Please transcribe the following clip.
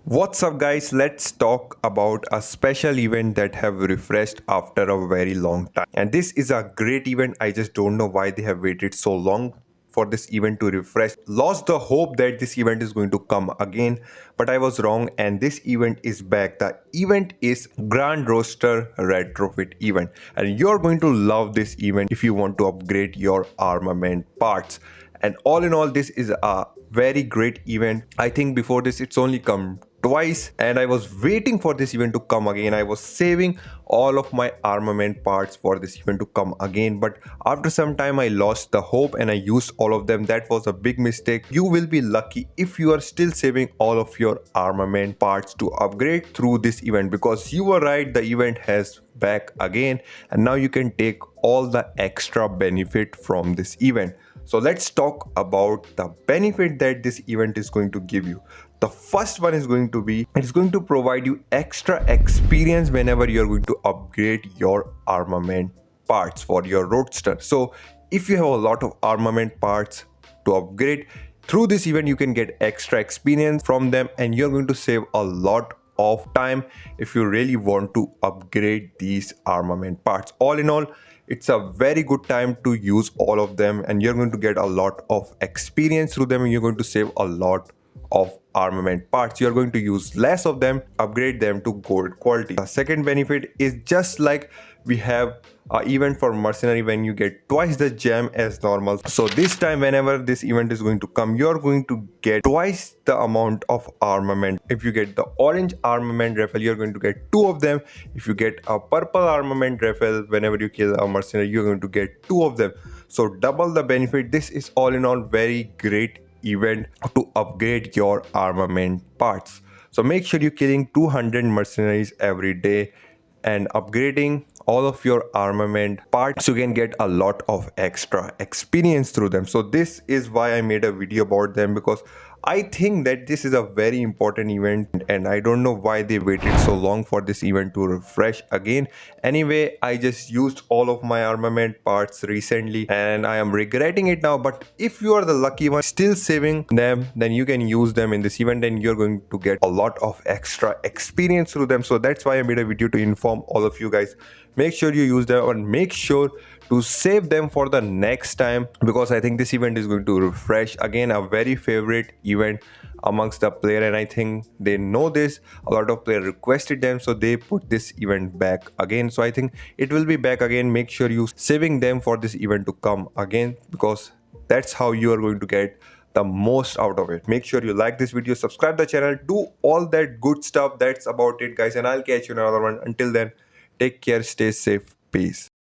What's up guys, let's talk about a special event that have refreshed after a very long time. And this is a great event. I just don't know why they have waited so long for this event to refresh. Lost the hope that this event is going to come again, but I was wrong and this event is back. The event is Grand Roadster Retrofit Event and you're going to love this event if you want to upgrade your armament parts. And all in all, this is a very great event. I think before this it's only come twice and I was waiting for this event to come again. I was saving all of my armament parts for this event to come again, but after some time I lost the hope and I used all of them. That was a big mistake. You will be lucky if you are still saving all of your armament parts to upgrade through this event, because you were right, the event has back again and now you can take all the extra benefit from this event. So let's talk about the benefit that this event is going to give you. The first one is going to be, it's going to provide you extra experience whenever you're going to upgrade your armament parts for your Roadster. So if you have a lot of armament parts to upgrade, through this event you can get extra experience from them and you're going to save a lot of time if you really want to upgrade these armament parts. All in all, it's a very good time to use all of them and you're going to get a lot of experience through them and you're going to save a lot of armament parts. You're going to use less of them, upgrade them to gold quality. The second benefit is just like we have an event for mercenary when you get twice the gem as normal. So this time whenever this event is going to come, you're going to get twice the amount of armament. If you get the orange armament rifle, you're going to get 2 of them. If you get a purple armament rifle, whenever you kill a mercenary, you're going to get 2 of them. So double the benefit. This is all in all very great event to upgrade your armament parts. So make sure you're killing 200 mercenaries every day and upgrading all of your armament parts. You can get a lot of extra experience through them. So this is why I made a video about them, because I think that this is a very important event and I don't know why they waited so long for this event to refresh again. Anyway, I just used all of my armament parts recently and I am regretting it now, but if you are the lucky one still saving them, then you can use them in this event and you're going to get a lot of extra experience through them. So that's why I made a video to inform all of you guys. Make sure you use them and make sure to save them for the next time, because I think this event is going to refresh again. A very favorite event amongst the player and I think they know this. A lot of players requested them, so they put this event back again. So I think it will be back again. Make sure you saving them for this event to come again, because that's how you are going to get the most out of it. Make sure you like this video, subscribe the channel, do all that good stuff. That's about it guys, and I'll catch you in another one. Until then, take care, stay safe, peace.